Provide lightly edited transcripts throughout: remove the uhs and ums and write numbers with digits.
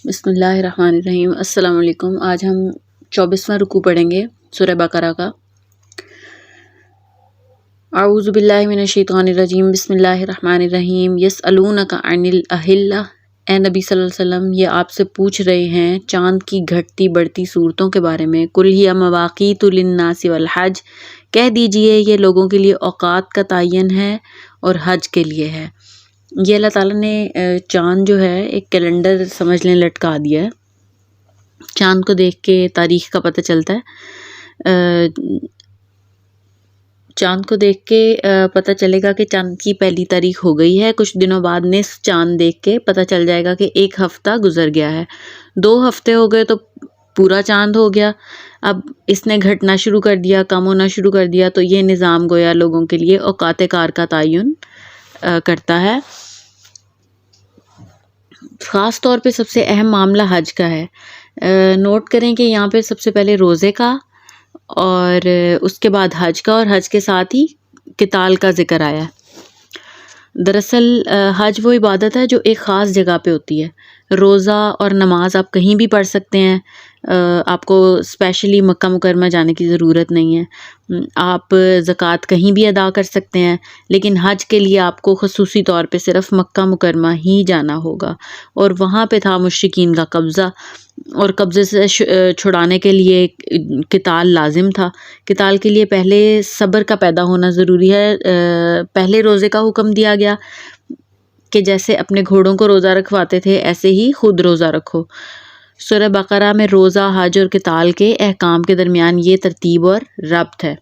بسم اللہ الرحمن الرحیم۔ السلام علیکم۔ آج ہم 24واں رکوع پڑھیں گے سورہ بقرہ کا۔ اعوذ باللہ من الشیطان الرجیم، بسم اللہ الرحمن الرحیم۔ یسألونک عن الاہلہ، اے نبی صلی اللہ علیہ وسلم یہ آپ سے پوچھ رہے ہیں چاند کی گھٹتی بڑھتی صورتوں کے بارے میں۔ قل ہی مواقیت للناس والحج، کہہ دیجئے یہ لوگوں کے لیے اوقات کا تعین ہے اور حج کے لیے ہے۔ یہ اللہ تعالیٰ نے چاند جو ہے ایک کیلنڈر سمجھ لیں لٹکا دیا ہے۔ چاند کو دیکھ کے تاریخ کا پتہ چلتا ہے۔ چاند کو دیکھ کے پتہ چلے گا کہ چاند کی پہلی تاریخ ہو گئی ہے۔ کچھ دنوں بعد نصف چاند دیکھ کے پتہ چل جائے گا کہ ایک ہفتہ گزر گیا ہے۔ 2 ہفتے ہو گئے تو پورا چاند ہو گیا۔ اب اس نے گھٹنا شروع کر دیا، کم ہونا شروع کر دیا، تو یہ نظام گویا لوگوں کے لیے اوقات کار کا تعین کرتا ہے۔ خاص طور پہ سب سے اہم معاملہ حج کا ہے۔ نوٹ کریں کہ یہاں پہ سب سے پہلے روزے کا اور اس کے بعد حج کا، اور حج کے ساتھ ہی قتال کا ذکر آیا ہے۔ دراصل حج وہ عبادت ہے جو ایک خاص جگہ پہ ہوتی ہے۔ روزہ اور نماز آپ کہیں بھی پڑھ سکتے ہیں، آپ کو اسپیشلی مکہ مکرمہ جانے کی ضرورت نہیں ہے۔ آپ زکوٰۃ کہیں بھی ادا کر سکتے ہیں، لیکن حج کے لیے آپ کو خصوصی طور پہ صرف مکہ مکرمہ ہی جانا ہوگا، اور وہاں پہ تھا مشرکین کا قبضہ، اور قبضے سے چھڑانے کے لیے قتال لازم تھا۔ قتال کے لیے پہلے صبر کا پیدا ہونا ضروری ہے۔ پہلے روزے کا حکم دیا گیا کہ جیسے اپنے گھوڑوں کو روزہ رکھواتے تھے ایسے ہی خود روزہ رکھو۔ سورہ بقرہ میں روزہ، حج اور قتال کے احکام کے درمیان یہ ترتیب اور ربط ہے۔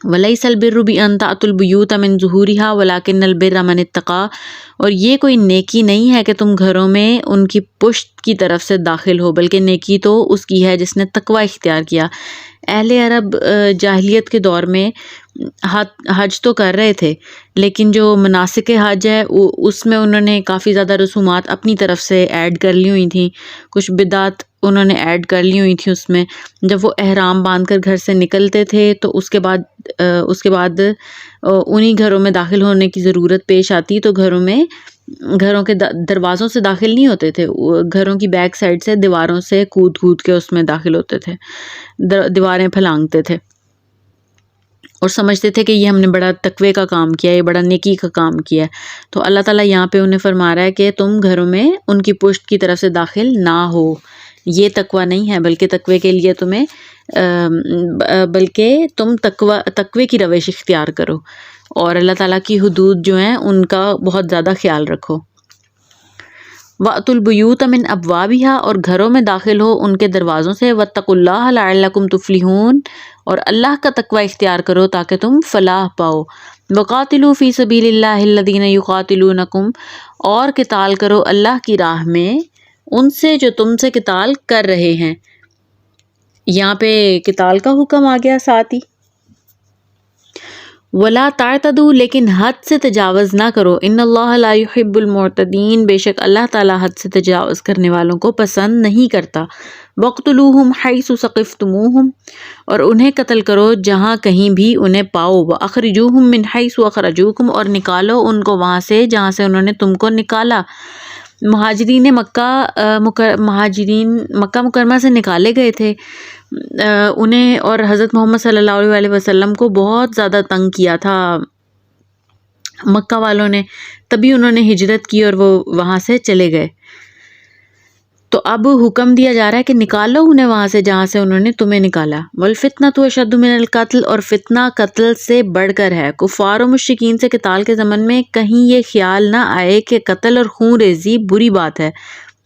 وَلَيْسَ الْبِرُّ بِأَن تَأْتُوا الْبُيُوتَ مِن ظُهُورِهَا وَلَكِنَّ الْبِرَّ مَنِ اتَّقَىٰ، اور یہ کوئی نیکی نہیں ہے کہ تم گھروں میں ان کی پشت کی طرف سے داخل ہو، بلکہ نیکی تو اس کی ہے جس نے تقوی اختیار کیا۔ اہل عرب جاہلیت کے دور میں حج تو کر رہے تھے، لیکن جو مناسک حج ہے اس میں انہوں نے کافی زیادہ رسومات اپنی طرف سے ایڈ کر لی ہوئی تھیں، کچھ بدعات انہوں نے ایڈ کر لی ہوئی تھیں اس میں۔ جب وہ احرام باندھ کر گھر سے نکلتے تھے تو اس کے بعد انہی گھروں میں داخل ہونے کی ضرورت پیش آتی، تو گھروں کے دروازوں سے داخل نہیں ہوتے تھے، گھروں کی بیک سائڈ سے دیواروں سے کود کے اس میں داخل ہوتے تھے، دیواریں پھلانگتے تھے، اور سمجھتے تھے کہ یہ ہم نے بڑا تقوی کا کام کیا، یہ بڑا نیکی کا کام کیا ہے۔ تو اللہ تعالیٰ یہاں پہ انہیں فرما رہا ہے کہ تم گھروں میں ان کی پشت کی طرف سے داخل نہ ہو، یہ تقوی نہیں ہے، بلکہ تقوی کے لیے بلکہ تم تقوی کی روش اختیار کرو، اور اللہ تعالیٰ کی حدود جو ہیں ان کا بہت زیادہ خیال رکھو۔ وَأْتُوا الْبُيُوتَ مِنْ أَبْوَابِهَا، اور گھروں میں داخل ہو ان کے دروازوں سے۔ وَاتَّقُوا اللَّهَ لَعَلَّكُمْ تُفْلِحُونَ، اور اللہ کا تقوی اختیار کرو تاکہ تم فلاح پاؤ۔ وَقَاتِلُوا فِي سَبِيلِ اللَّهِ الَّذِينَ يُقَاتِلُونَكُمْ، اور قتال کرو اللہ کی راہ میں ان سے جو تم سے قتال کر رہے ہیں۔ یہاں پہ قتال کا حکم آ گیا ساتھ ہی۔ وَلَا تَعْتَدُوا، لیکن حد سے تجاوز نہ کرو۔ إِنَّ اللَّهَ لَا يُحِبُّ الْمُعْتَدِينَ، بے شک اللہ تعالیٰ حد سے تجاوز کرنے والوں کو پسند نہیں کرتا۔ وَاقْتُلُوهُمْ حَيْثُ ثَقِفْتُمُوهُمْ، اور انہیں قتل کرو جہاں کہیں بھی انہیں پاؤ۔ وَأَخْرِجُوهُمْ مِنْ حَيْثُ أَخْرَجُوكُمْ، اور نکالو ان کو وہاں سے جہاں سے انہوں نے تم کو نکالا۔ مہاجرین مکہ مکرمہ سے نکالے گئے تھے، انہیں اور حضرت محمد صلی اللہ علیہ وسلم کو بہت زیادہ تنگ کیا تھا مکہ والوں نے، تبھی انہوں نے ہجرت کی اور وہ وہاں سے چلے گئے۔ تو اب حکم دیا جا رہا ہے کہ نکالو انہیں وہاں سے جہاں سے انہوں نے تمہیں نکالا۔ وَالْفِتْنَةُ أَشَدُّ مِنَ الْقَتْلِ، اور فتنہ قتل سے بڑھ کر ہے۔ کفار و مشرکین سے قتال کے زمن میں کہیں یہ خیال نہ آئے کہ قتل اور خون ریزی بری بات ہے،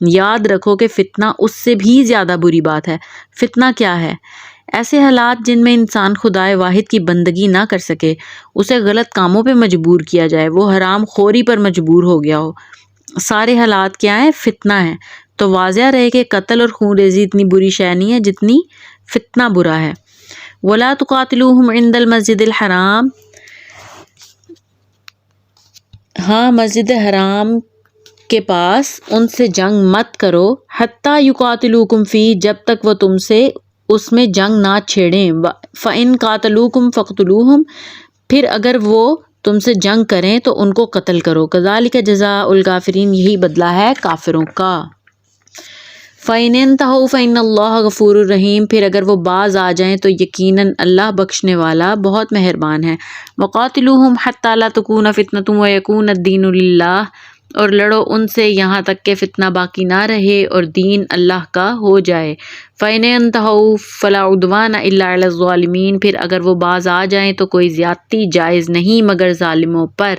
یاد رکھو کہ فتنہ اس سے بھی زیادہ بری بات ہے۔ فتنہ کیا ہے؟ ایسے حالات جن میں انسان خدائے واحد کی بندگی نہ کر سکے، اسے غلط کاموں پہ مجبور کیا جائے، وہ حرام خوری پر مجبور ہو گیا ہو، سارے حالات کیا ہیں؟ فتنہ ہیں۔ تو واضح رہے کہ قتل اور خون ریزی اتنی بری شے نہیں ہے جتنی فتنہ برا ہے۔ وَلَا تُقَاتِلُوهُمْ عِنْدَ الْمَسْجِدِ الْحَرَامِ، ہاں مسجد حرام کے پاس ان سے جنگ مت کرو۔ حَتَّى يُقَاتِلُوكُمْ فِيهِ، جب تک وہ تم سے اس میں جنگ نہ چھیڑیں۔ فَإِنْ قَاتَلُوكُمْ فَاقْتُلُوهُمْ، پھر اگر وہ تم سے جنگ کریں تو ان کو قتل کرو۔ كَذَلِكَ جَزَاءُ الْكَافِرِينَ، یہی بدلہ ہے کافروں کا۔ فَإِنِ انتَهَوْا فَإِنَّ اللَّهَ غَفُورٌ رَحِيمٌ، پھر اگر وہ باز آ جائیں تو یقیناً اللہ بخشنے والا بہت مہربان ہے۔ وَقَاتِلُوهُمْ حَتَّى لَا تَكُونَ فِتْنَةٌ وَيَكُونَ الدِّينُ لِلَّهِ، اور لڑو ان سے یہاں تک کہ فتنہ باقی نہ رہے اور دین اللہ کا ہو جائے۔ فَإِنِ انتَهَوْا فَلَا عُدْوَانَ إِلَّا عَلَى الظَّالِمِينَ، پھر اگر وہ باز آ جائیں تو کوئی زیادتی جائز نہیں مگر ظالموں پر۔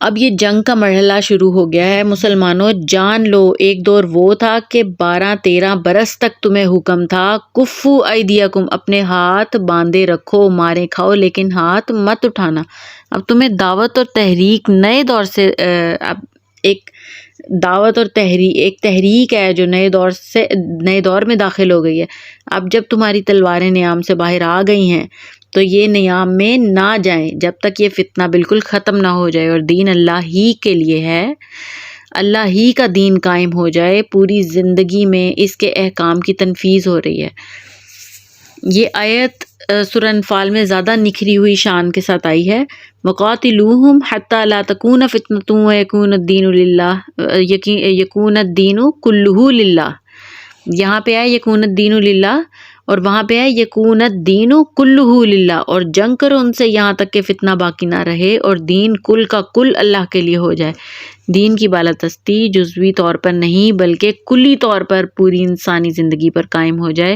اب یہ جنگ کا مرحلہ شروع ہو گیا ہے۔ مسلمانوں جان لو، ایک دور وہ تھا کہ 12-13 برس تک تمہیں حکم تھا کفو ایدیکم، اپنے ہاتھ باندھے رکھو، مارے کھاؤ لیکن ہاتھ مت اٹھانا۔ اب تمہیں دعوت اور تحریک نئے دور سے اب ایک دعوت اور ایک تحریک ہے جو نئے دور میں داخل ہو گئی ہے۔ اب جب تمہاری تلواریں نیام سے باہر آ گئی ہیں تو یہ نیام میں نہ جائیں جب تک یہ فتنہ بالکل ختم نہ ہو جائے اور دین اللہ ہی کے لیے ہے، اللہ ہی کا دین قائم ہو جائے۔ پوری زندگی میں اس کے احکام کی تنفیذ ہو رہی ہے۔ یہ آیت سورہ انفال میں زیادہ نکھری ہوئی شان کے ساتھ آئی ہے۔ وَقَاتِلُوهُمْ حَتَّى لَا تَكُونَ فِتْنَةٌ وَيَكُونَ الدِّينُ لِلَّهِ، يَكُونَ الدِّينُ كُلُّهُ لِلَّهِ، یہاں پہ ہے یکون الدین للہ اور وہاں پہ ہے یکون الدین کلہ للہ، اور جنگ کرو ان سے یہاں تک کہ فتنہ باقی نہ رہے اور دین کل کا کل اللہ کے لیے ہو جائے۔ دین کی بالادستی جزوی طور پر نہیں بلکہ کلی طور پر پوری انسانی زندگی پر قائم ہو جائے،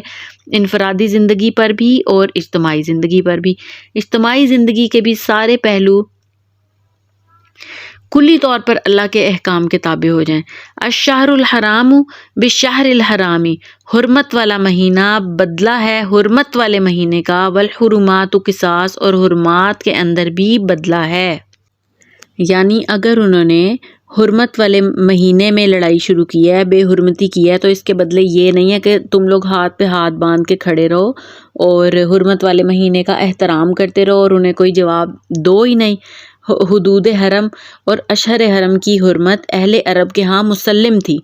انفرادی زندگی پر بھی اور اجتماعی زندگی پر بھی۔ اجتماعی زندگی کے بھی سارے پہلو کلی طور پر اللہ کے احکام کے تابع ہو جائیں۔ الشہر الحرام بالشہر الحرام، حرمت والا مہینہ بدلہ ہے حرمت والے مہینے کا، والحرمات قصاص، اور حرمات کے اندر بھی بدلہ ہے۔ یعنی اگر انہوں نے حرمت والے مہینے میں لڑائی شروع کی ہے، بے حرمتی کی ہے، تو اس کے بدلے یہ نہیں ہے کہ تم لوگ ہاتھ پہ ہاتھ باندھ کے کھڑے رہو اور حرمت والے مہینے کا احترام کرتے رہو اور انہیں کوئی جواب دو ہی نہیں۔ حدود حرم اور اشہر حرم کی حرمت اہل عرب کے ہاں مسلم تھی،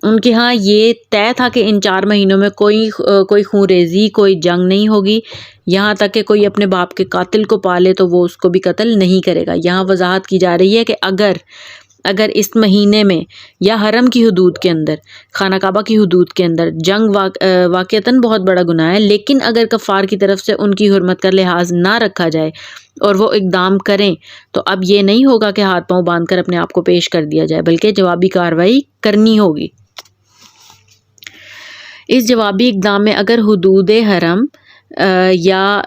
ان کے ہاں یہ طے تھا کہ ان 4 مہینوں میں کوئی خون ریزی، کوئی جنگ نہیں ہوگی، یہاں تک کہ کوئی اپنے باپ کے قاتل کو پالے تو وہ اس کو بھی قتل نہیں کرے گا۔ یہاں وضاحت کی جا رہی ہے کہ اگر اس مہینے میں یا حرم کی حدود کے اندر، خانہ کعبہ کی حدود کے اندر جنگ واقعتاً بہت بڑا گناہ ہے، لیکن اگر کفار کی طرف سے ان کی حرمت کا لحاظ نہ رکھا جائے اور وہ اقدام کریں تو اب یہ نہیں ہوگا کہ ہاتھ پاؤں باندھ کر اپنے آپ کو پیش کر دیا جائے، بلکہ جوابی کارروائی کرنی ہوگی۔ اس جوابی اقدام میں اگر حدود حرم یا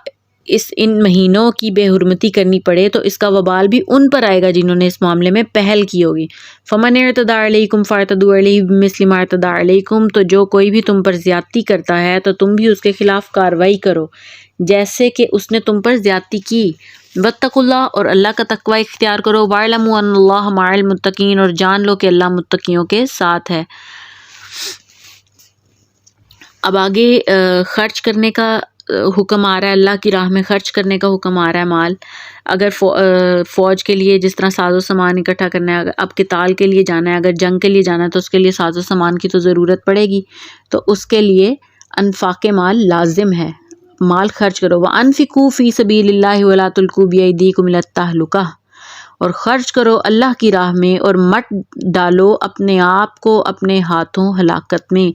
ان مہینوں کی بے حرمتی کرنی پڑے تو اس کا وبال بھی ان پر آئے گا جنہوں نے اس معاملے میں پہل کی ہوگی۔ فَمَنِ اعْتَدَىٰ عَلَيْكُمْ فَاعْتَدُوا عَلَيْهِ بِمِثْلِ مَا اعْتَدَىٰ عَلَيْكُمْ، تو جو کوئی بھی تم پر زیادتی کرتا ہے تو تم بھی اس کے خلاف کارروائی کرو جیسے کہ اس نے تم پر زیادتی کی۔ وَاتَّقُوا اللَّهَ، اور اللہ کا تقوی اختیار کرو۔ وَاعْلَمُوا أَنَّ اللَّهَ مَعَ الْمُتَّقِينَ، اور جان لو کہ اللہ متقیوں کے ساتھ ہے۔ اب آگے خرچ کرنے کا حکم آ رہا ہے، اللہ کی راہ میں خرچ کرنے کا حکم آ رہا ہے مال۔ اگر فوج کے لیے جس طرح ساز و سامان اکٹھا کرنا ہے، اب قتال کے لیے جانا ہے، اگر جنگ کے لیے جانا ہے تو اس کے لیے ساز و سامان کی تو ضرورت پڑے گی، تو اس کے لیے انفاق مال لازم ہے، مال خرچ کرو۔ وَأَنفِقُوا فِي سَبِيلِ اللَّهِ وَلَا تُلْقُوا بِأَيْدِيكُمْ إِلَى التَّهْلُكَةِ، اور خرچ کرو اللہ کی راہ میں اور مت ڈالو اپنے آپ کو اپنے ہاتھوں ہلاکت میں۔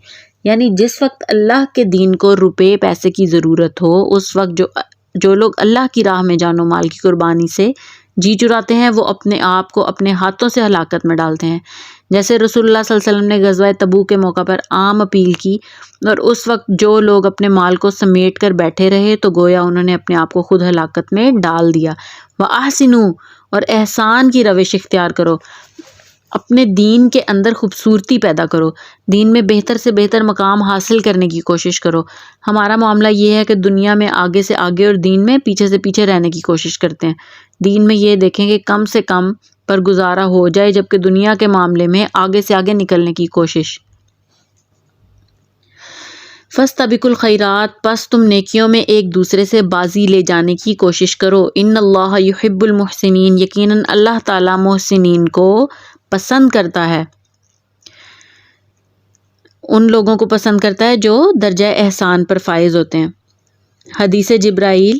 یعنی جس وقت اللہ کے دین کو روپے پیسے کی ضرورت ہو، اس وقت جو لوگ اللہ کی راہ میں جان و مال کی قربانی سے جی چراتے ہیں وہ اپنے آپ کو اپنے ہاتھوں سے ہلاکت میں ڈالتے ہیں۔ جیسے رسول اللہ صلی اللہ علیہ وسلم نے غزوہ تبوک کے موقع پر عام اپیل کی اور اس وقت جو لوگ اپنے مال کو سمیٹ کر بیٹھے رہے تو گویا انہوں نے اپنے آپ کو خود ہلاکت میں ڈال دیا۔ وَأَحْسِنُوا، اور احسان کی روش اختیار کرو، اپنے دین کے اندر خوبصورتی پیدا کرو، دین میں بہتر سے بہتر مقام حاصل کرنے کی کوشش کرو۔ ہمارا معاملہ یہ ہے کہ دنیا میں آگے سے آگے اور دین میں پیچھے سے پیچھے رہنے کی کوشش کرتے ہیں۔ دین میں یہ دیکھیں کہ کم سے کم پر گزارا ہو جائے، جبکہ دنیا کے معاملے میں آگے سے آگے نکلنے کی کوشش۔ فَاسْتَبِقُوا الْخَيْرَاتِ، پس تم نیکیوں میں ایک دوسرے سے بازی لے جانے کی کوشش کرو۔ إِنَّ اللَّهَ يُحِبُّ الْمُحْسِنِينَ، یقیناً اللہ تعالیٰ محسنین کو پسند کرتا ہے، ان لوگوں کو پسند کرتا ہے جو درجہ احسان پر فائز ہوتے ہیں۔ حدیث جبرائیل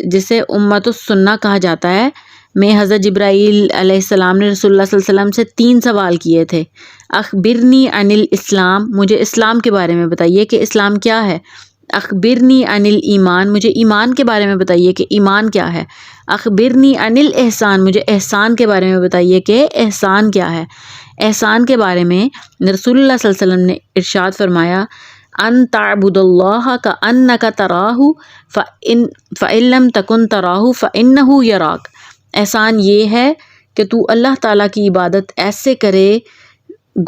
جسے امت السنہ کہا جاتا ہے، میں حضرت جبرائیل علیہ السلام نے رسول اللہ صلی اللہ علیہ وسلم سے 3 سوال کیے تھے۔ اخبرنی عن الاسلام، مجھے اسلام کے بارے میں بتائیے کہ اسلام کیا ہے۔ اخبرنی عن الایمان، مجھے ایمان کے بارے میں بتائیے کہ ایمان کیا ہے۔ اخبرنی عن الاحسان، مجھے احسان کے بارے میں بتائیے کہ احسان کیا ہے۔ احسان کے بارے میں رسول اللہ صلی اللہ علیہ وسلم نے ارشاد فرمایا ان تعبد اللہ کأنک تراہ فإن لم تکن تراہ فإنہ یراک۔ احسان یہ ہے کہ تو اللہ تعالیٰ کی عبادت ایسے کرے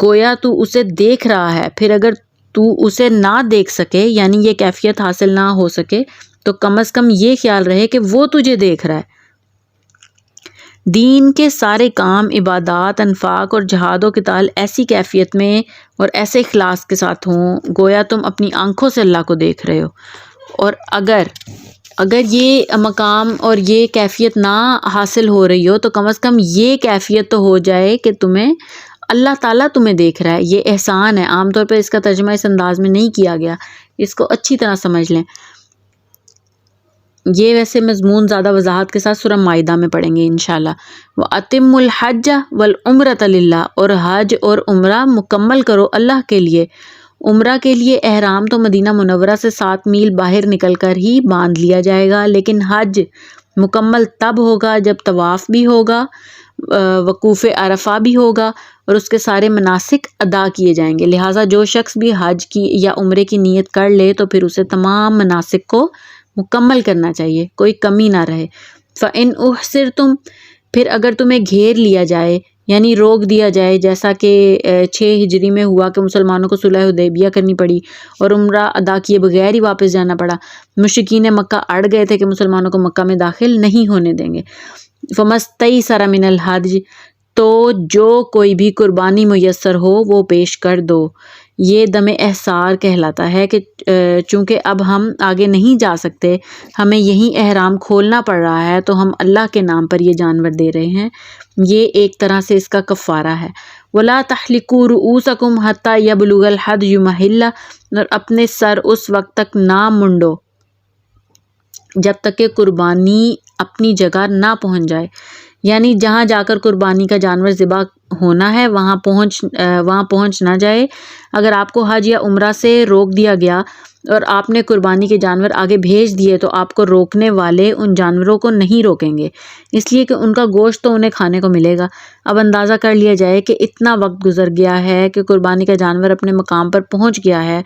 گویا تو اسے دیکھ رہا ہے، پھر اگر تو اسے نہ دیکھ سکے یعنی یہ کیفیت حاصل نہ ہو سکے تو کم از کم یہ خیال رہے کہ وہ تجھے دیکھ رہا ہے۔ دین کے سارے کام، عبادات، انفاق اور جہاد و قتال ایسی کیفیت میں اور ایسے اخلاص کے ساتھ ہوں گویا تم اپنی آنکھوں سے اللہ کو دیکھ رہے ہو۔ اور اگر یہ مقام اور یہ کیفیت نہ حاصل ہو رہی ہو تو کم از کم یہ کیفیت تو ہو جائے کہ اللہ تعالیٰ تمہیں دیکھ رہا ہے۔ یہ احسان ہے۔ عام طور پہ اس کا ترجمہ اس انداز میں نہیں کیا گیا، اس کو اچھی طرح سمجھ لیں۔ یہ ویسے مضمون زیادہ وضاحت کے ساتھ سورہ مائدہ میں پڑھیں گے انشاءاللہ۔ وَأَتِمُّ الْحَجَّ وَالْعُمْرَةَ لِلَّهِ، اور حج اور عمرہ مکمل کرو اللہ کے لیے۔ عمرہ کے لیے احرام تو مدینہ منورہ سے 7 میل باہر نکل کر ہی باندھ لیا جائے گا، لیکن حج مکمل تب ہوگا جب طواف بھی ہوگا، وقوف عرفہ بھی ہوگا اور اس کے سارے مناسک ادا کیے جائیں گے۔ لہٰذا جو شخص بھی حج کی یا عمرے کی نیت کر لے تو پھر اسے تمام مناسک کو مکمل کرنا چاہیے، کوئی کمی نہ رہے۔ فَإِنْ أُحْصِرْتُمْ، پھر اگر تمہیں گھیر لیا جائے یعنی روک دیا جائے، جیسا کہ 6 ہجری میں ہوا کہ مسلمانوں کو صلح حدیبیہ کرنی پڑی اور عمرہ ادا کیے بغیر ہی واپس جانا پڑا۔ مشرکین مکہ اڑ گئے تھے کہ مسلمانوں کو مکہ میں داخل نہیں ہونے دیں گے۔ فَمَسْتَيْسَرَ مِنَ الْحَدْيِ، تو جو کوئی بھی قربانی میسر ہو وہ پیش کر دو۔ یہ دم احصار کہلاتا ہے کہ چونکہ اب ہم آگے نہیں جا سکتے، ہمیں یہیں احرام کھولنا پڑ رہا ہے تو ہم اللہ کے نام پر یہ جانور دے رہے ہیں۔ یہ ایک طرح سے اس کا کفارہ ہے۔ وَلَا تَحْلِقُوا رُؤُوسَكُمْ حَتَّى يَبْلُغَ الْحَدْيُ مَحِلَّهُ، اور اپنے سر اس وقت تک نہ منڈو جب تک کہ قربانی اپنی جگہ نہ پہنچ جائے، یعنی جہاں جا کر قربانی کا جانور ذبح ہونا ہے وہاں پہنچ نہ جائے۔ اگر آپ کو حج یا عمرہ سے روک دیا گیا اور آپ نے قربانی کے جانور آگے بھیج دیے تو آپ کو روکنے والے ان جانوروں کو نہیں روکیں گے، اس لیے کہ ان کا گوشت تو انہیں کھانے کو ملے گا۔ اب اندازہ کر لیا جائے کہ اتنا وقت گزر گیا ہے کہ قربانی کا جانور اپنے مقام پر پہنچ گیا ہے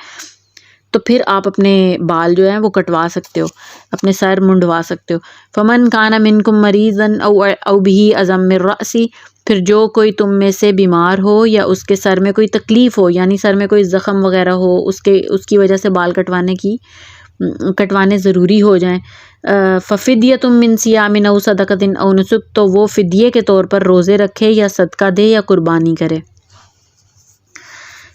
تو پھر آپ اپنے بال جو ہیں وہ کٹوا سکتے ہو، اپنے سر منڈوا سکتے ہو۔ فَمَنْ كَانَ مِنْكُمْ مَرِيضًا أَوْ بِهِ أَذًى مِّن رَأْسِهِ، پھر جو کوئی تم میں سے بیمار ہو یا اس کے سر میں کوئی تکلیف ہو، یعنی سر میں کوئی زخم وغیرہ ہو، اس کی وجہ سے بال کٹوانے ضروری ہو جائیں، فَفِدْيَةٌ مِّن صِيَامٍ أَوْ صَدَقَةٍ أَوْ نُسُكٍ، تو وہ فدیے کے طور پر روزے رکھے یا صدقہ دے یا قربانی کرے۔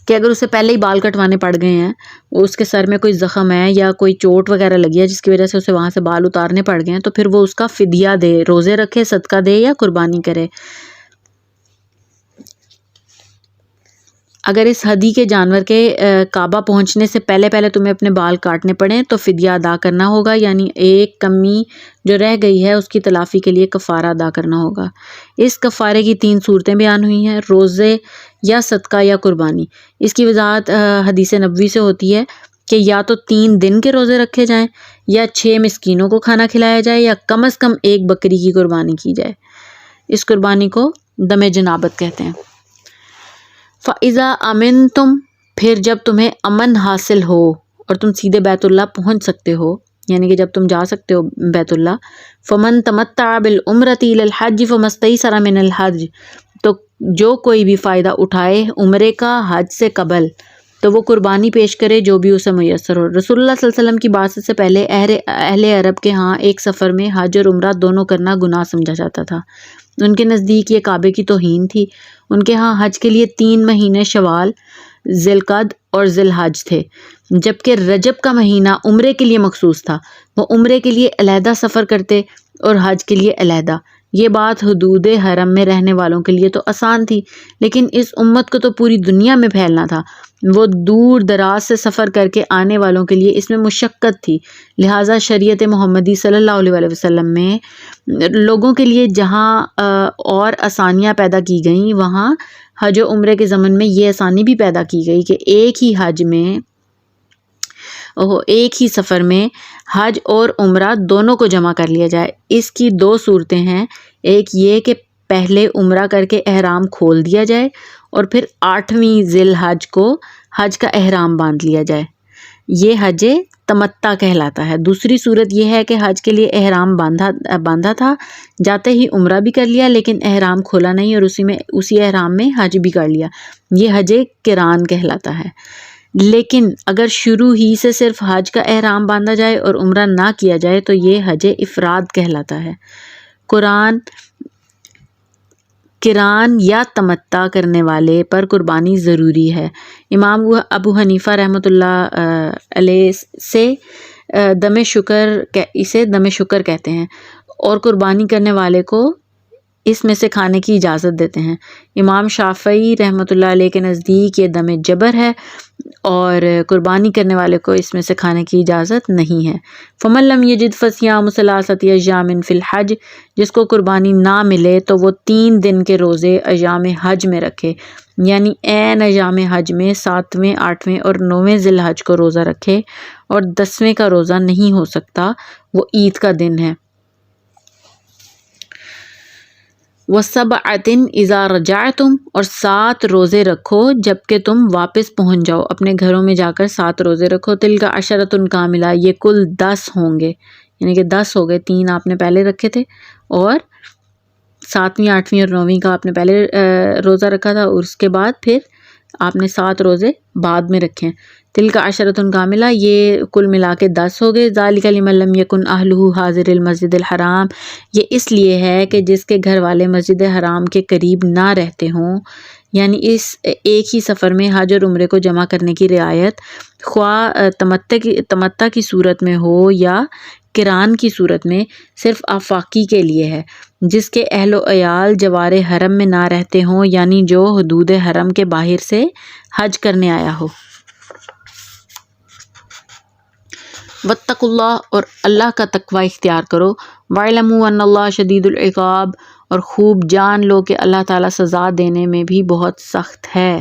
کہ اگر اسے پہلے ہی بال کٹوانے پڑ گئے ہیں، اس کے سر میں کوئی زخم ہے یا کوئی چوٹ وغیرہ لگی ہے جس کی وجہ سے اسے وہاں سے بال اتارنے پڑ گئے ہیں، تو پھر وہ اس کا فدیہ دے، روزے رکھے، صدقہ دے یا قربانی کرے۔ اگر اس ہدی کے جانور کے کعبہ پہنچنے سے پہلے تمہیں اپنے بال کاٹنے پڑیں تو فدیہ ادا کرنا ہوگا، یعنی ایک کمی جو رہ گئی ہے اس کی تلافی کے لیے کفارہ ادا کرنا ہوگا۔ اس کفارے کی 3 صورتیں بیان ہوئی ہیں، روزے یا صدقہ یا قربانی۔ اس کی وضاحت حدیث نبوی سے ہوتی ہے کہ یا تو 3 دن کے روزے رکھے جائیں یا 6 مسکینوں کو کھانا کھلایا جائے یا کم از کم 1 بکری کی قربانی کی جائے۔ اس قربانی کو دم جنابت کہتے ہیں۔ فَإِذَا أَمِنْتُمْ، پھر جب تمہیں امن حاصل ہو اور تم سیدھے بیت اللہ پہنچ سکتے ہو، یعنی کہ جب تم جا سکتے ہو بیت اللہ، فَمَن تَمَتَّعَ بِالْعُمْرَةِ إِلَى الْحَجِّ فَمَا اسْتَيْسَرَ مِنَ الْحَجِّ، تو جو کوئی بھی فائدہ اٹھائے عمرے کا حج سے قبل تو وہ قربانی پیش کرے جو بھی اسے میسر ہو۔ رسول اللہ صلی اللہ علیہ وسلم کی بعثت سے پہلے اہل عرب کے ہاں ایک سفر میں حج اور عمرہ دونوں کرنا گناہ سمجھا جاتا تھا۔ ان کے نزدیک یہ کعبے کی توہین تھی۔ ان کے ہاں حج کے لیے 3 مہینے شوال، ذی القعدہ اور ذی الحج تھے، جبکہ رجب کا مہینہ عمرے کے لیے مخصوص تھا۔ وہ عمرے کے لیے علیحدہ سفر کرتے اور حج کے لیے علیحدہ۔ یہ بات حدود حرم میں رہنے والوں کے لیے تو آسان تھی، لیکن اس امت کو تو پوری دنیا میں پھیلنا تھا۔ وہ دور دراز سے سفر کر کے آنے والوں کے لیے اس میں مشقت تھی، لہٰذا شریعت محمدی صلی اللہ علیہ وسلم میں لوگوں کے لیے جہاں اور آسانیاں پیدا کی گئیں، وہاں حج و عمرے کے ضمن میں یہ آسانی بھی پیدا کی گئی کہ ایک ہی حج میں ایک ہی سفر میں حج اور عمرہ دونوں کو جمع کر لیا جائے۔ اس کی دو صورتیں ہیں، ایک یہ کہ پہلے عمرہ کر کے احرام کھول دیا جائے اور پھر 8ویں ذی الحج کو حج کا احرام باندھ لیا جائے، یہ حج تمتع کہلاتا ہے۔ دوسری صورت یہ ہے کہ حج کے لیے احرام باندھا تھا، جاتے ہی عمرہ بھی کر لیا لیکن احرام کھولا نہیں اور اسی احرام میں حج بھی کر لیا، یہ حج قران کہلاتا ہے۔ لیکن اگر شروع ہی سے صرف حج کا احرام باندھا جائے اور عمرہ نہ کیا جائے تو یہ حج افراد کہلاتا ہے۔ قران یا تمتع کرنے والے پر قربانی ضروری ہے۔ امام ابو حنیفہ رحمۃ اللہ علیہ سے اسے دم شکر کہتے ہیں اور قربانی کرنے والے کو اس میں سے کھانے کی اجازت دیتے ہیں۔ امام شافعی رحمۃ اللہ علیہ کے نزدیک یہ دم جبر ہے اور قربانی کرنے والے کو اس میں سے کھانے کی اجازت نہیں ہے۔ فمن لم یجد فصیام ثلاثۃ ایام فی الحج، جس کو قربانی نہ ملے تو وہ 3 دن کے روزے ایام حج میں رکھے، یعنی عین ایام حج میں 7ویں، 8ویں اور 9ویں ذی الحج کو روزہ رکھے، اور 10ویں کا روزہ نہیں ہو سکتا، وہ عید کا دن ہے۔ وَسَبْعَةٍ إِذَا رَجَعْتُمْ، اور 7 روزے رکھو جب کہ تم واپس پہنچ جاؤ، اپنے گھروں میں جا کر 7 روزے رکھو۔ تِلْکَ عَشَرَةٌ کاملہ، یہ کل 10 ہوں گے، یعنی کہ 10 ہو گئے، 3 آپ نے پہلے رکھے تھے اور 7ویں، 8ویں اور 9ویں کا آپ نے پہلے روزہ رکھا تھا، اور اس کے بعد پھر آپ نے 7 روزے بعد میں رکھے ہیں۔ تِلْکَ عَشَرَةٌ کاملہ، یہ کل ملا کے 10 ہو گئے۔ ذَلِكَ لِمَن لَّمْ يَكُنْ أَهْلُهُ حَاضِرِ الْمَسْجِدِ الْحَرَامِ، یہ اس لیے ہے کہ جس کے گھر والے مسجد حرام کے قریب نہ رہتے ہوں، یعنی اس ایک ہی سفر میں حج اور عمرے کو جمع کرنے کی رعایت خواہ تمتع کی صورت میں ہو یا قران کی صورت میں صرف آفاقی کے لیے ہے، جس کے اہل و عیال جوار حرم میں نہ رہتے ہوں، یعنی جو حدود حرم کے باہر سے حج کرنے آیا ہو۔ واتقوا اللہ، اور اللہ کا تقوی اختیار کرو۔ وَاعْلَمُوا أَنَّ اللَّهَ شَدِيدُ الْعِقَابِ، اور خوب جان لو کہ اللہ تعالیٰ سزا دینے میں بھی بہت سخت ہے۔